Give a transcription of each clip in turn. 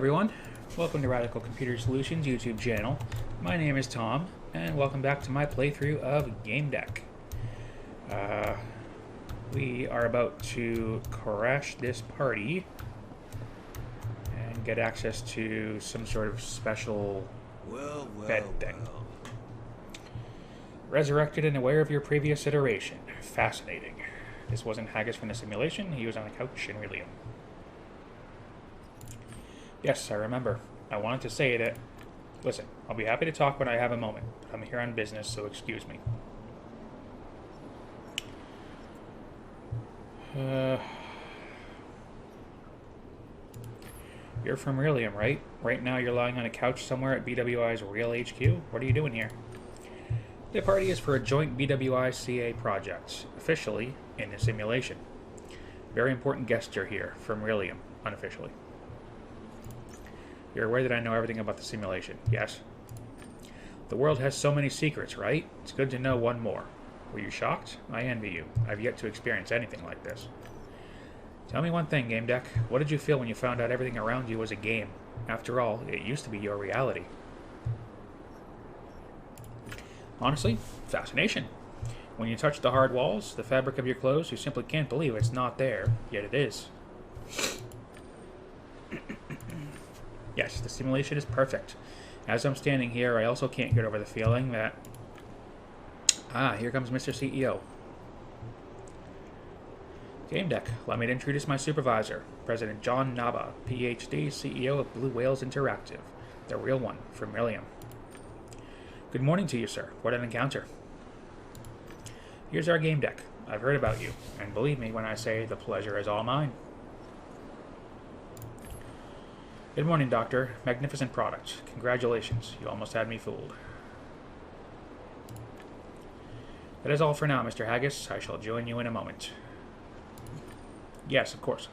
everyone, welcome to Radical Computer Solutions YouTube channel. My name is Tom, and welcome back to my playthrough of Gamedec. We are about to crash this party and get access to some sort of special bed thing. Resurrected and aware of your previous iteration. Fascinating. This wasn't Haggis from the simulation, he was on the couch in Relium. Yes, I remember. I wanted to say that... Listen, I'll be happy to talk when I have a moment. I'm here on business, so excuse me. You're from Relium, right? Right now you're lying on a couch somewhere at BWI's real HQ? What are you doing here? The party is for a joint BWI-CA project, officially in the simulation. Very important guest you're here, from Relium, unofficially. You're aware that I know everything about the simulation, yes? The world has so many secrets, right? It's good to know one more. Were you shocked? I envy you. I've yet to experience anything like this. Tell me one thing, Gamedec. What did you feel when you found out everything around you was a game? After all, it used to be your reality. Honestly, fascination. When you touch the hard walls, the fabric of your clothes, you simply can't believe it's not there, yet it is. Yes, the simulation is perfect. As I'm standing here, I also can't get over the feeling that... Ah, here comes Mr. CEO. Gamedec, let me introduce my supervisor, President John Naba, PhD, CEO of Blue Whales Interactive, the real one, from Relium. Good morning to you, sir. What an encounter. Here's our Gamedec. I've heard about you, and believe me when I say the pleasure is all mine. Good morning, Doctor. Magnificent product. Congratulations. You almost had me fooled. That is all for now, Mr. Haggis. I shall join you in a moment. Yes, of course.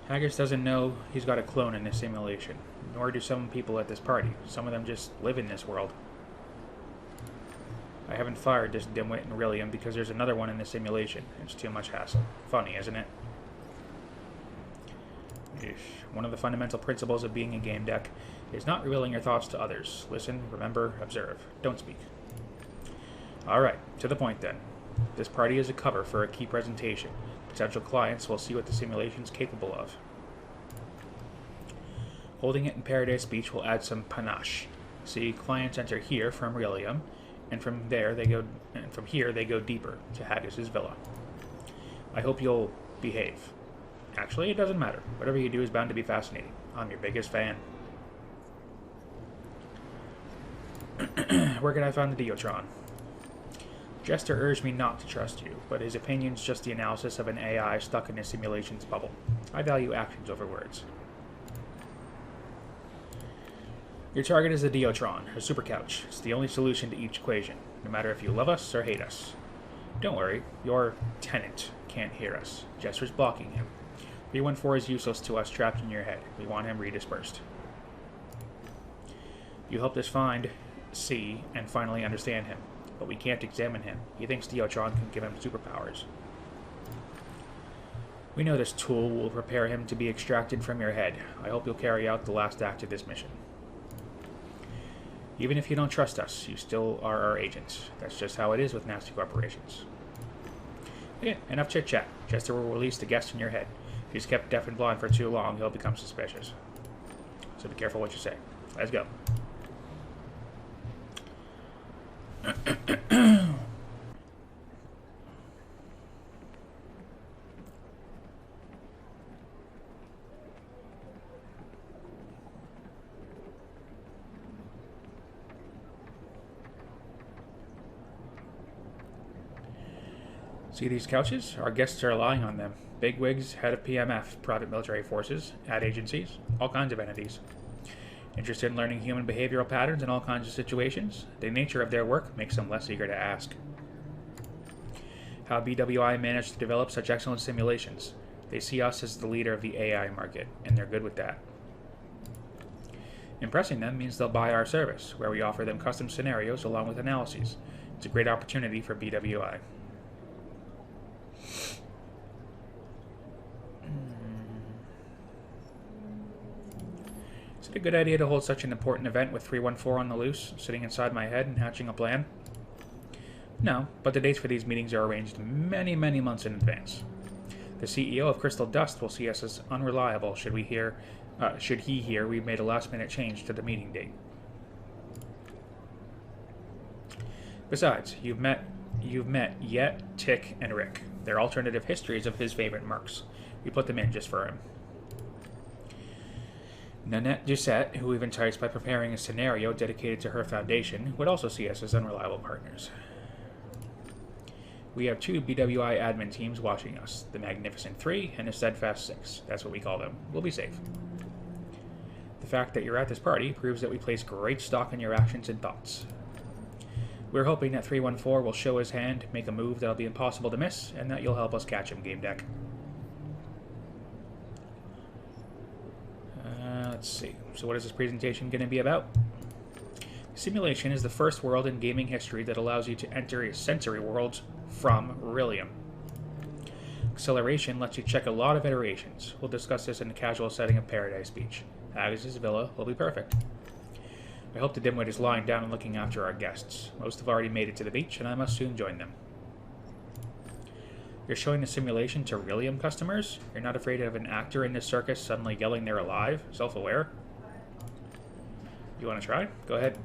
Haggis doesn't know he's got a clone in this simulation, nor do some people at this party. Some of them just live in this world. I haven't fired this dimwit in Relium because there's another one in the simulation. It's too much hassle. Funny, isn't it? One of the fundamental principles of being a Gamedec is not revealing your thoughts to others. Listen, remember, observe. Don't speak. Alright, to the point then. This party is a cover for a key presentation. Potential clients will see what the simulation's capable of. Holding it in Paradise Beach will add some panache. See, clients enter here from Relium, and from here they go deeper to Haggis's villa. I hope you'll behave. Actually, it doesn't matter. Whatever you do is bound to be fascinating. I'm your biggest fan. Where can I find the Diotron? Jester urged me not to trust you, but his opinion's just the analysis of an AI stuck in a simulation's bubble. I value actions over words. Your target is the Diotron, a super couch. It's the only solution to each equation, no matter if you love us or hate us. Don't worry, your tenant can't hear us. Jester's blocking him. 314 is useless to us trapped in your head. We want him redispersed. You helped us find, see, and finally understand him, but we can't examine him. He thinks Diotron can give him superpowers. We know this tool will prepare him to be extracted from your head. I hope you'll carry out the last act of this mission. Even if you don't trust us, you still are our agents. That's just how it is with nasty corporations. Okay, enough chit-chat. Jester will release the guest in your head. If he's kept deaf and blind for too long, he'll become suspicious. So be careful what you say. Let's go. See these couches? Our guests are lying on them. Bigwigs, head of PMF, private military forces, ad agencies, all kinds of entities. Interested in learning human behavioral patterns in all kinds of situations? The nature of their work makes them less eager to ask. How BWI managed to develop such excellent simulations? They see us as the leader of the AI market, and they're good with that. Impressing them means they'll buy our service, where we offer them custom scenarios along with analyses. It's a great opportunity for BWI. Is it a good idea to hold such an important event with 314 on the loose, sitting inside my head and hatching a plan? No, but the dates for these meetings are arranged many, many months in advance. The CEO of Crystal Dust will see us as unreliable should he hear we made a last-minute change to the meeting date. Besides, you've met Yet, Tick, and Rick. They're alternative histories of his favorite mercs. We put them in just for him. Nanette Doucette, who we've enticed by preparing a scenario dedicated to her foundation, would also see us as unreliable partners. We have 2 BWI admin teams watching us, the Magnificent 3 and the Steadfast 6. That's what we call them. We'll be safe. The fact that you're at this party proves that we place great stock in your actions and thoughts. We're hoping that 314 will show his hand, make a move that'll be impossible to miss, and that you'll help us catch him, Gamedec. Let's see. So what is this presentation going to be about? Simulation is the first world in gaming history that allows you to enter sensory worlds from Rillium. Acceleration lets you check a lot of iterations. We'll discuss this in the casual setting of Paradise Beach. Agnes' villa will be perfect. I hope the dimwit is lying down and looking after our guests. Most have already made it to the beach, and I must soon join them. You're showing the simulation to Rillium customers? You're not afraid of an actor in this circus suddenly yelling they're alive? Self-aware? You want to try? Go ahead.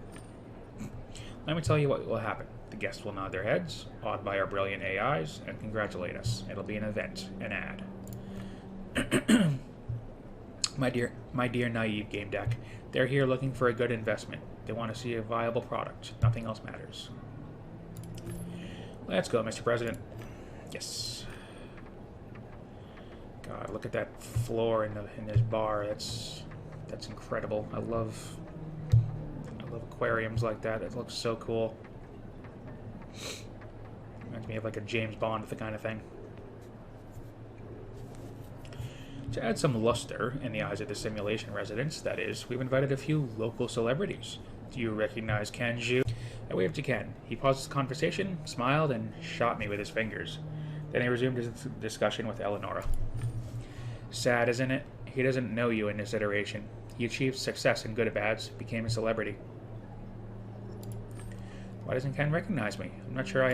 Let me tell you what will happen. The guests will nod their heads, awed by our brilliant AIs, and congratulate us. It'll be an event, an ad. My dear naive Gamedec, they're here looking for a good investment. They want to see a viable product. Nothing else matters. Let's go, Mr. President. Yes. God, look at that floor in this bar. That's incredible. I love aquariums like that. It looks so cool. Reminds me of like a James Bond kind of thing. To add some luster in the eyes of the simulation residents, that is, we've invited a few local celebrities. Do you recognize Ken Zhu? I waved to Ken. He paused the conversation, smiled, and shot me with his fingers. Then he resumed his discussion with Eleonora. Sad, isn't it? He doesn't know you in this iteration. He achieved success in good or bads, became a celebrity. Why doesn't Ken recognize me? I'm not sure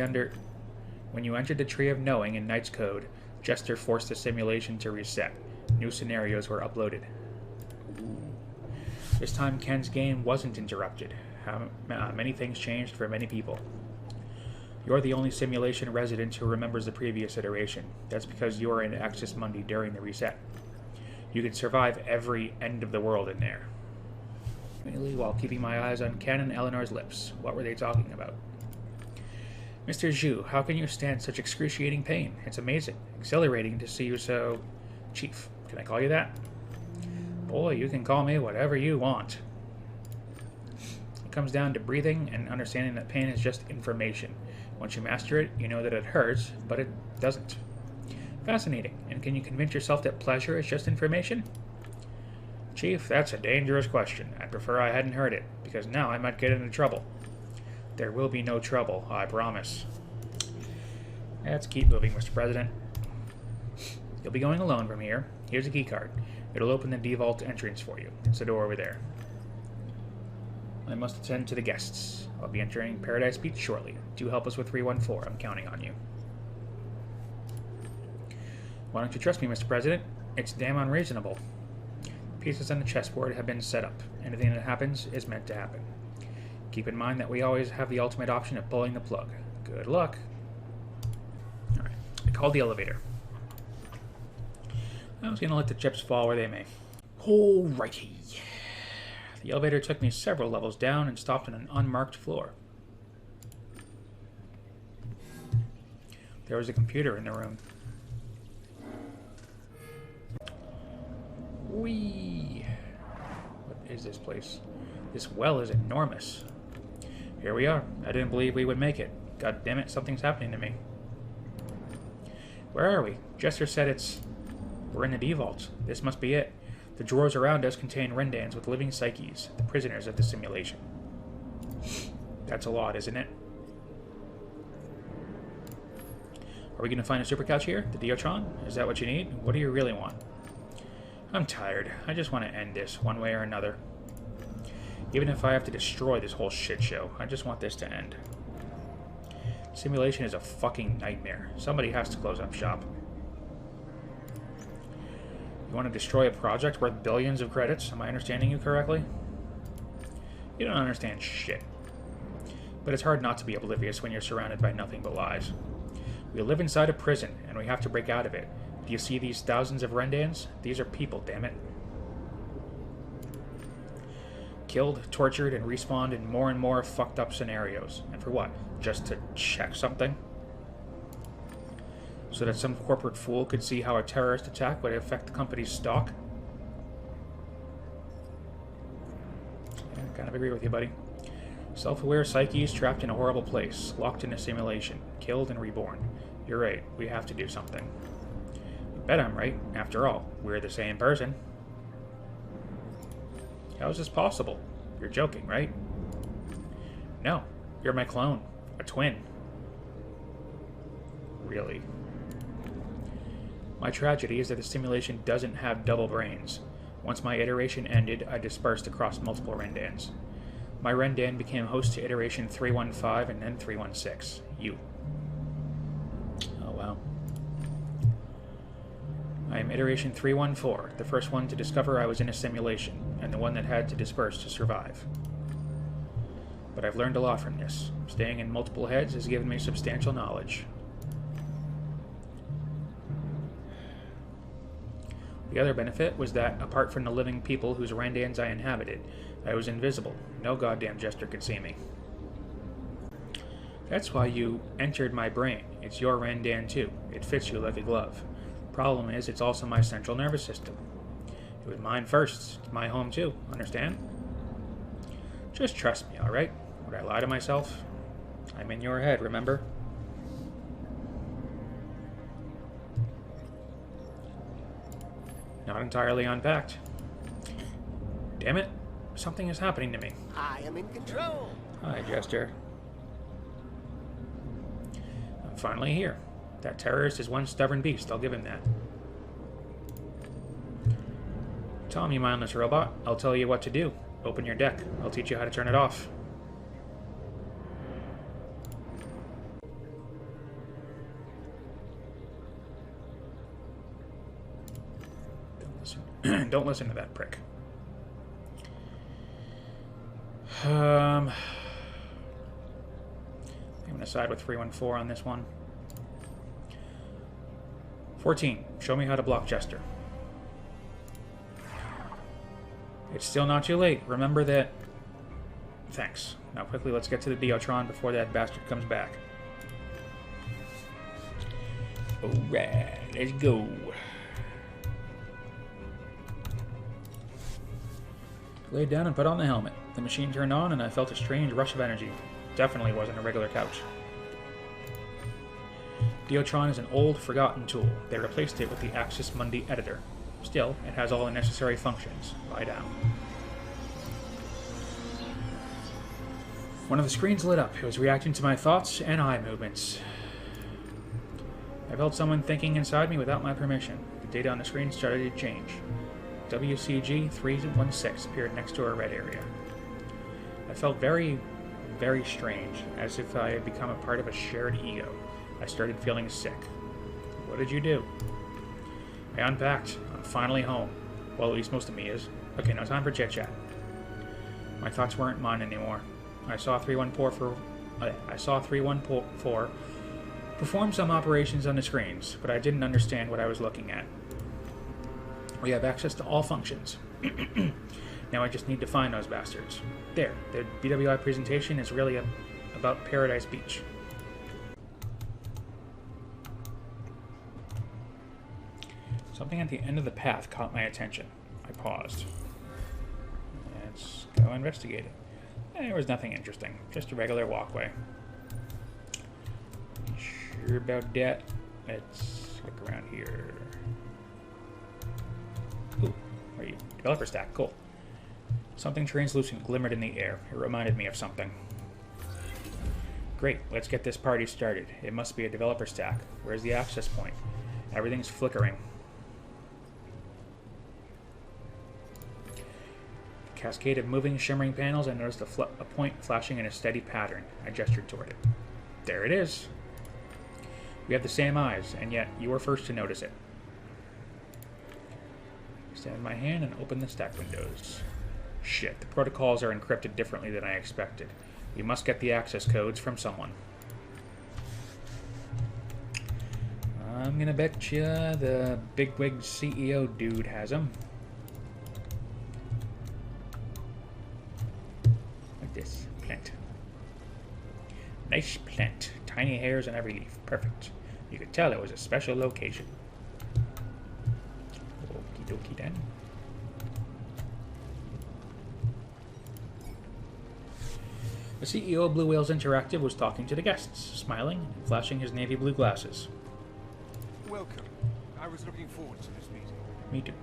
When you entered the Tree of Knowing in Knight's Code, Jester forced the simulation to reset. New scenarios were uploaded. This time Ken's game wasn't interrupted. Many things changed for many people. You're the only simulation resident who remembers the previous iteration. That's because you were in Axis Mundi during the reset. You could survive every end of the world in there. Mainly while keeping my eyes on Ken and Eleanor's lips. What were they talking about? Mr. Zhu, how can you stand such excruciating pain? It's amazing. Exhilarating to see you so... Chief, can I call you that? Boy, you can call me whatever you want. It comes down to breathing and understanding that pain is just information. Once you master it, you know that it hurts, but it doesn't. Fascinating. And can you convince yourself that pleasure is just information? Chief, that's a dangerous question. I prefer I hadn't heard it, because now I might get into trouble. There will be no trouble, I promise. Let's keep moving, Mr. President. You'll be going alone from here. Here's a key card. It'll open the D-Vault entrance for you. It's the door over there. I must attend to the guests. I'll be entering Paradise Beach shortly. Do help us with 314. I'm counting on you. Why don't you trust me, Mr. President? It's damn unreasonable. Pieces on the chessboard have been set up. Anything that happens is meant to happen. Keep in mind that we always have the ultimate option of pulling the plug. Good luck. Alright, I called the elevator. I was going to let the chips fall where they may. Alrighty. The elevator took me several levels down and stopped on an unmarked floor. There was a computer in the room. Whee! What is this place? This well is enormous. Here we are. I didn't believe we would make it. God damn it, something's happening to me. Where are we? Jester said we're in the D-Vault. This must be it. The drawers around us contain Rendans with living psyches, the prisoners of the simulation. That's a lot, isn't it? Are we going to find a super couch here? The Diotron? Is that what you need? What do you really want? I'm tired. I just want to end this, one way or another. Even if I have to destroy this whole shit show, I just want this to end. Simulation is a fucking nightmare. Somebody has to close up shop. You want to destroy a project worth billions of credits? Am I understanding you correctly? You don't understand shit. But it's hard not to be oblivious when you're surrounded by nothing but lies. We live inside a prison, and we have to break out of it. Do you see these thousands of Rendans? These are people, damn it. Killed, tortured, and respawned in more and more fucked up scenarios. And for what? Just to check something? So that some corporate fool could see how a terrorist attack would affect the company's stock? Yeah, I kind of agree with you, buddy. Self-aware psyches trapped in a horrible place, locked in a simulation, killed and reborn. You're right, we have to do something. You bet I'm right. After all, we're the same person. How is this possible? You're joking, right? No, you're my clone. A twin. Really? My tragedy is that the simulation doesn't have double brains. Once my iteration ended, I dispersed across multiple Rendans. My Rendan became host to iteration 315 and then 316. You. Oh, wow. I am iteration 314, the first one to discover I was in a simulation, and the one that had to disperse to survive. But I've learned a lot from this. Staying in multiple heads has given me substantial knowledge. The other benefit was that, apart from the living people whose Rendans I inhabited, I was invisible. No goddamn jester could see me. That's why you entered my brain. It's your Rendan too. It fits you like a glove. Problem is, it's also my central nervous system. It was mine first. It's my home too. Understand? Just trust me, alright? Would I lie to myself? I'm in your head, remember? Not entirely unpacked. Damn it. Something is happening to me. I am in control. Hi, Jester. I'm finally here. That terrorist is one stubborn beast, I'll give him that. Tom, you mindless robot, I'll tell you what to do. Open your deck. I'll teach you how to turn it off. Don't listen to that prick. I'm going to side with 314 on this one. 14. Show me how to block Jester. It's still not too late. Remember that... Thanks. Now quickly, let's get to the Deotron before that bastard comes back. Alright, let's go. Laid down and put on the helmet. The machine turned on and I felt a strange rush of energy. Definitely wasn't a regular couch. Deotron is an old, forgotten tool. They replaced it with the Axis Mundi editor. Still, it has all the necessary functions. Lie down. One of the screens lit up. It was reacting to my thoughts and eye movements. I felt someone thinking inside me without my permission. The data on the screen started to change. WCG 316 appeared next to a red area. I felt very, very strange, as if I had become a part of a shared ego. I started feeling sick. What did you do? I unpacked. I'm finally home. Well, at least most of me is. Okay, now time for chit-chat. My thoughts weren't mine anymore. I saw 314 perform some operations on the screens, but I didn't understand what I was looking at. We have access to all functions. Now I just need to find those bastards. There, the BWI presentation is really about Paradise Beach. Something at the end of the path caught my attention. I paused. Let's go investigate it. There was nothing interesting, just a regular walkway. Sure about that? Let's look around here. Ooh, are you? Developer stack, cool. Something translucent glimmered in the air. It reminded me of something. Great, let's get this party started. It must be a developer stack. Where's the access point? Everything's flickering. cascade of moving, shimmering panels. I noticed a point flashing in a steady pattern. I gestured toward it. There it is. We have the same eyes, and yet you were first to notice it. Extend my hand and open the stack windows. Shit, the protocols are encrypted differently than I expected. We must get the access codes from someone. I'm gonna bet you the bigwig CEO dude has them. Like this. Plant. Nice plant. Tiny hairs on every leaf. Perfect. You could tell it was a special location. Okie dokie then. The CEO of Blue Whales Interactive was talking to the guests, smiling and flashing his navy blue glasses. Welcome. I was looking forward to this meeting. Me too.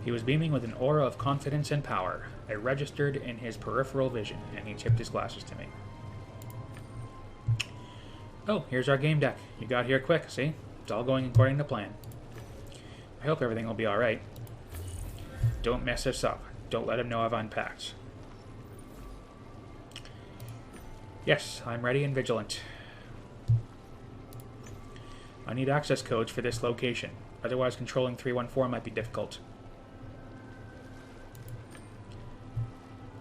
He was beaming with an aura of confidence and power. I registered in his peripheral vision, and he tipped his glasses to me. Oh, here's our game deck. You got here quick, see? It's all going according to plan. I hope everything will be alright. Don't mess this up. Don't let him know I've unpacked. Yes, I'm ready and vigilant. I need access codes for this location. Otherwise, controlling 314 might be difficult.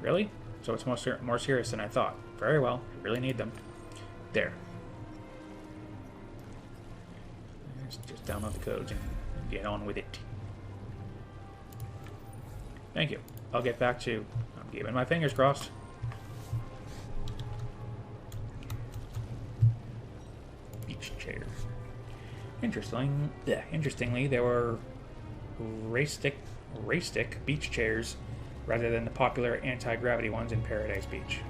Really? So it's more serious than I thought. Very well. I really need them. There. Let's just download the codes and get on with it. Thank you. I'll get back to... I'm keeping my fingers crossed. Beach chair. Interestingly, there were race-stick beach chairs rather than the popular anti-gravity ones in Paradise Beach.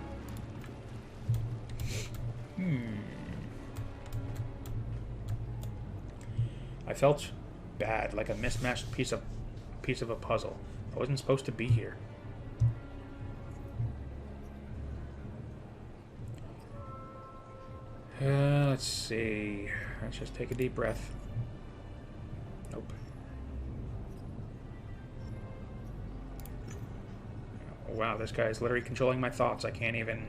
I felt bad, like a mismatched piece of a puzzle. I wasn't supposed to be here. Let's see. Let's just take a deep breath. Nope. Oh, wow, this guy is literally controlling my thoughts. I can't even...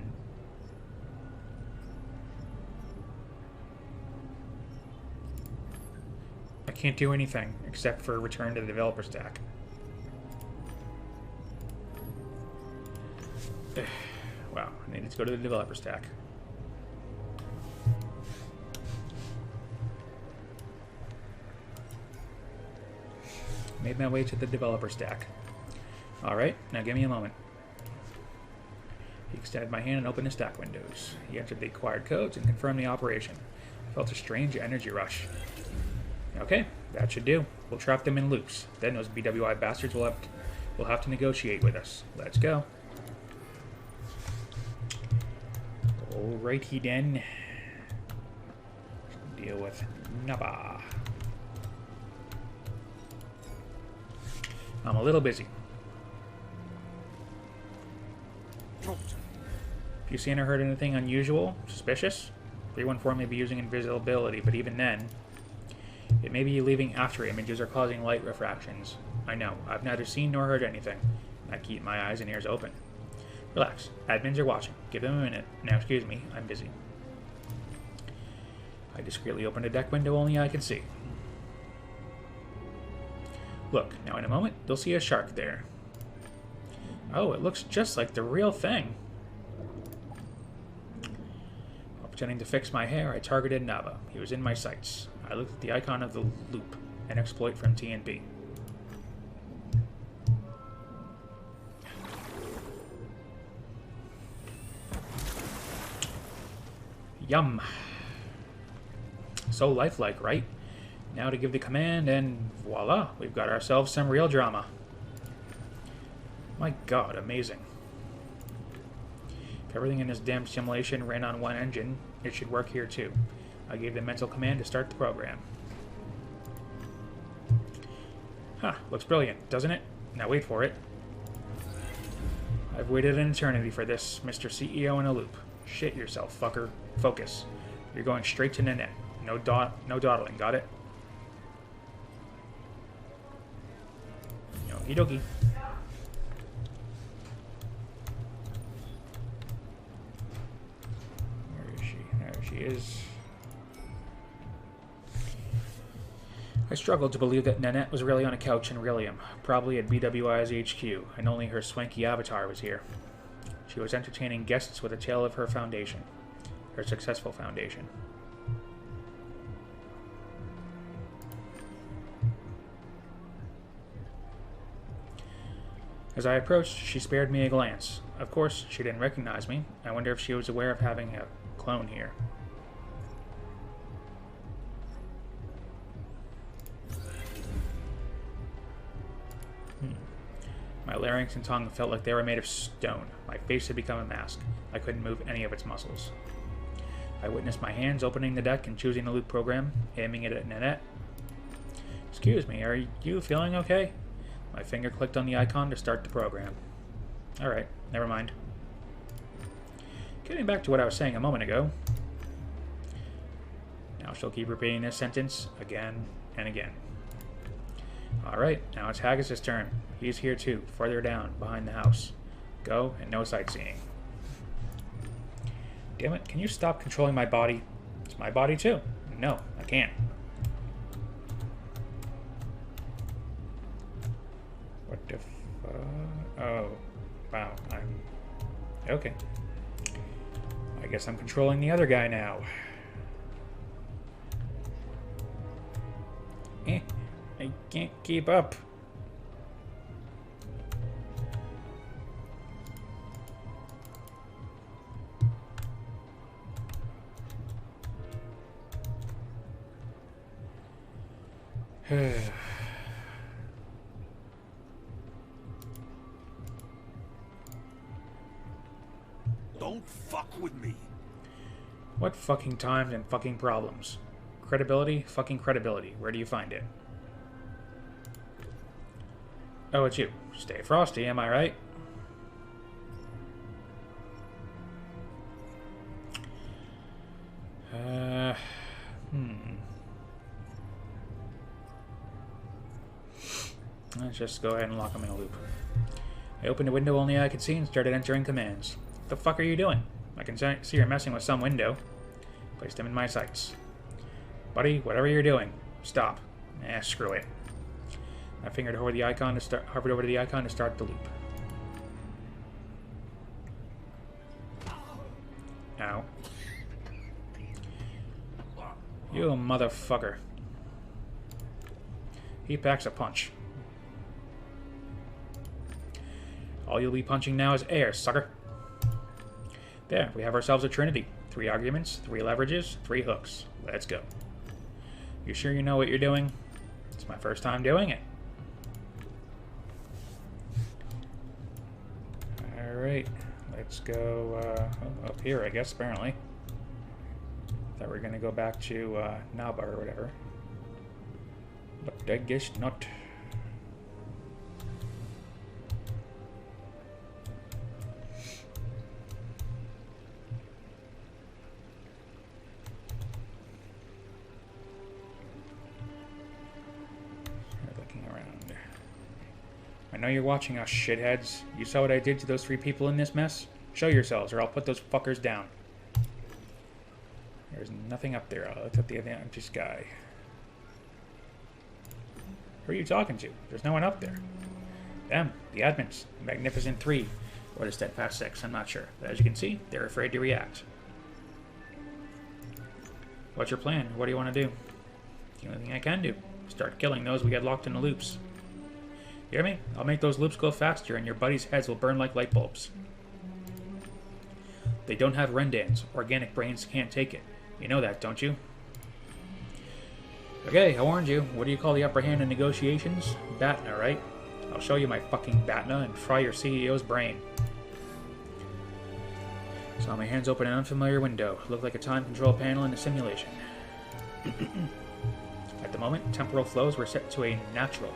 I can't do anything except for return to the developer stack. Wow, I needed to go to the developer stack. Made my way to the developer stack. Alright, now give me a moment. He extended my hand and opened the stack windows. He entered the acquired codes and confirmed the operation. I felt a strange energy rush. Okay, that should do. We'll trap them in loops. Then those BWI bastards will have to negotiate with us. Let's go. Alrighty then. Deal with Naba. I'm a little busy. Have you seen or heard anything unusual? Suspicious? 314 may be using invisibility, but even then, it may be leaving after images or causing light refractions. I know. I've neither seen nor heard anything. I keep my eyes and ears open. Relax. Admins are watching. Give them a minute. Now, excuse me. I'm busy. I discreetly opened a deck window only I can see. Look, now in a moment, you'll see a shark there. Oh, it looks just like the real thing. While pretending to fix my hair, I targeted Naba. He was in my sights. I looked at the icon of the loop, an exploit from TNP. Yum. So lifelike, right? Now to give the command, and voila, we've got ourselves some real drama. My god, amazing. If everything in this damn simulation ran on one engine, it should work here too. I gave the mental command to start the program. Huh, looks brilliant, doesn't it? Now wait for it. I've waited an eternity for this, Mr. CEO in a loop. Shit yourself, fucker. Focus. You're going straight to the net. No dawdling, got it? Okie dokie. She is... I struggled to believe that Nanette was really on a couch in Rillium, probably at BWI's HQ, and only her swanky avatar was here. She was entertaining guests with a tale of her foundation. Her successful foundation. As I approached, she spared me a glance. Of course, she didn't recognize me. I wonder if she was aware of having a clone here. My larynx and tongue felt like they were made of stone. My face had become a mask. I couldn't move any of its muscles. I witnessed my hands opening the deck and choosing the loop program, aiming it at Nanette. Excuse me, are you feeling okay? My finger clicked on the icon to start the program. Alright, never mind. Getting back to what I was saying a moment ago. Now she'll keep repeating this sentence again and again. Alright, now it's Haggis' turn. He's here too, further down, behind the house. Go, and no sightseeing. Damn it, can you stop controlling my body? It's my body too. No, I can't. What the fuck? Oh, wow, okay. I guess I'm controlling the other guy now. I can't keep up. Don't fuck with me. What fucking times and fucking problems? Credibility, fucking credibility. Where do you find it? Oh, it's you. Stay frosty, am I right? Let's just go ahead and lock him in a loop. I opened a window only I could see and started entering commands. What the fuck are you doing? I can see you're messing with some window. Placed him in my sights. Buddy, whatever you're doing, stop. Screw it. I hovered over the icon to start the loop. Ow. You motherfucker. He packs a punch. All you'll be punching now is air, sucker. There, we have ourselves a trinity. 3 arguments, 3 leverages, 3 hooks. Let's go. You sure you know what you're doing? It's my first time doing it. Alright, let's go up here, I guess, apparently. Thought we were going to go back to Naba or whatever. But I guess not. I know you're watching us, shitheads. You saw what I did to those 3 people in this mess? Show yourselves, or I'll put those fuckers down. There's nothing up there. I'll look at the empty sky. Who are you talking to? There's no one up there. Them, the admins, the Magnificent 3, or the Steadfast 6, I'm not sure. But as you can see, they're afraid to react. What's your plan? What do you want to do? The only thing I can do. Start killing those we get locked in the loops. You hear me? I'll make those loops go faster and your buddies' heads will burn like light bulbs. They don't have Rendans. Organic brains can't take it. You know that, don't you? Okay, I warned you. What do you call the upper hand in negotiations? Batna, right? I'll show you my fucking Batna and fry your CEO's brain. Saw my hands open an unfamiliar window. Looked like a time control panel in a simulation. At the moment, temporal flows were set to a natural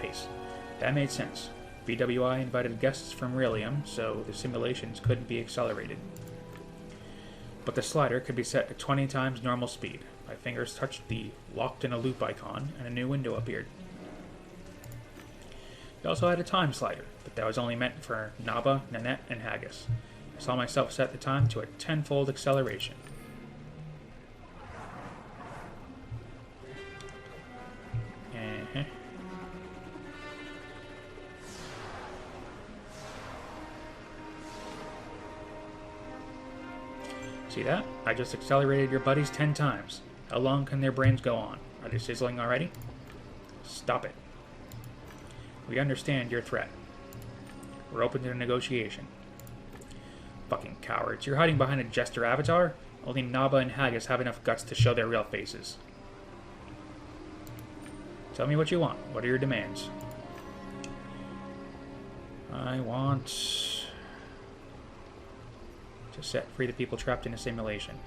pace. That made sense. BWI invited guests from Rillium, so the simulations couldn't be accelerated. But the slider could be set to 20 times normal speed. My fingers touched the locked in a loop icon, and a new window appeared. It also had a time slider, but that was only meant for Naba, Nanette, and Haggis. I saw myself set the time to a 10-fold acceleration. See that? I just accelerated your buddies 10 times. How long can their brains go on? Are they sizzling already? Stop it. We understand your threat. We're open to negotiation. Fucking cowards. You're hiding behind a jester avatar? Only Naba and Haggis have enough guts to show their real faces. Tell me what you want. What are your demands? I want to set free the people trapped in a simulation.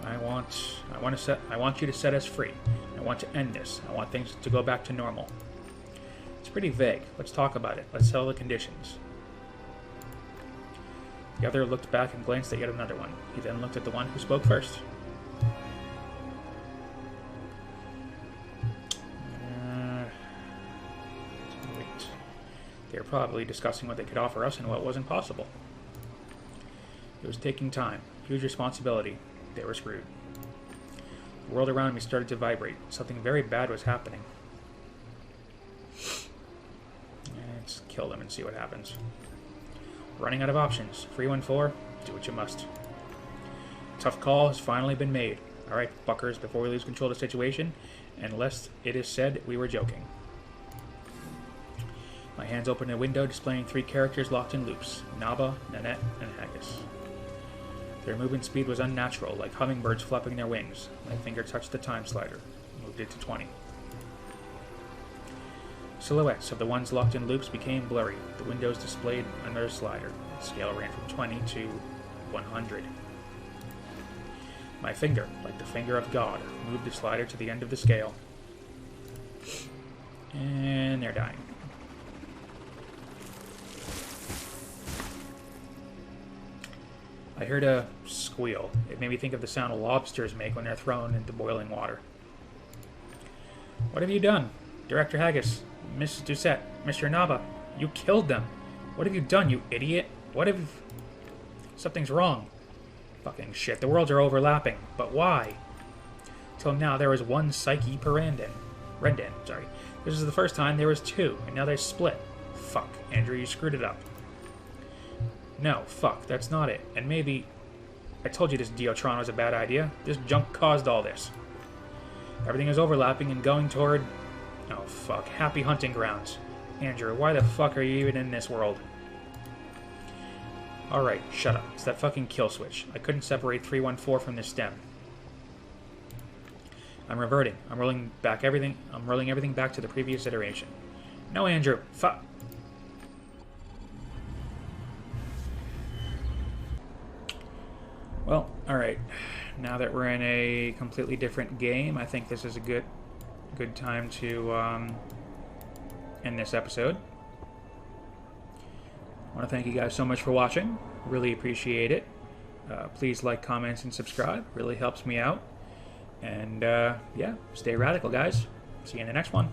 I want you to set us free. I want to end this. I want things to go back to normal. It's pretty vague. Let's talk about it. Let's settle the conditions. The other looked back and glanced at yet another one. He then looked at the one who spoke first. Wait. They were probably discussing what they could offer us and what wasn't possible. It was taking time. Huge responsibility. They were screwed. The world around me started to vibrate. Something very bad was happening. Let's kill them and see what happens. Running out of options. 314, do what you must. Tough call has finally been made. Alright, fuckers, before we lose control of the situation, unless it is said we were joking. My hands open a window displaying 3 characters locked in loops. Naba, Nanette, and Haggis. Their movement speed was unnatural, like hummingbirds flapping their wings. My finger touched the time slider, moved it to 20. Silhouettes of the ones locked in loops became blurry. The windows displayed another slider. The scale ran from 20 to 100. My finger, like the finger of God, moved the slider to the end of the scale. And they're dying. I heard a squeal. It made me think of the sound lobsters make when they're thrown into boiling water. What have you done? Director Haggis, Mrs. Doucette, Mr. Naba, you killed them. What have you done, you idiot? What have... Something's wrong. Fucking shit, the worlds are overlapping. But why? Till now there was one Psyche per Rendon, sorry. This is the first time there was 2, and now they split. Fuck, Andrew, you screwed it up. No, fuck, that's not it. And maybe... I told you this Diotron was a bad idea. This junk caused all this. Everything is overlapping and going toward... Oh, fuck. Happy hunting grounds. Andrew, why the fuck are you even in this world? Alright, shut up. It's that fucking kill switch. I couldn't separate 314 from this stem. I'm reverting. I'm rolling everything back to the previous iteration. No, Andrew. Fuck. Well, alright. Now that we're in a completely different game, I think this is a good time to end this episode. I want to thank you guys so much for watching. Really appreciate it. Please like, comments, and subscribe. Really helps me out. And yeah, stay radical, guys. See you in the next one.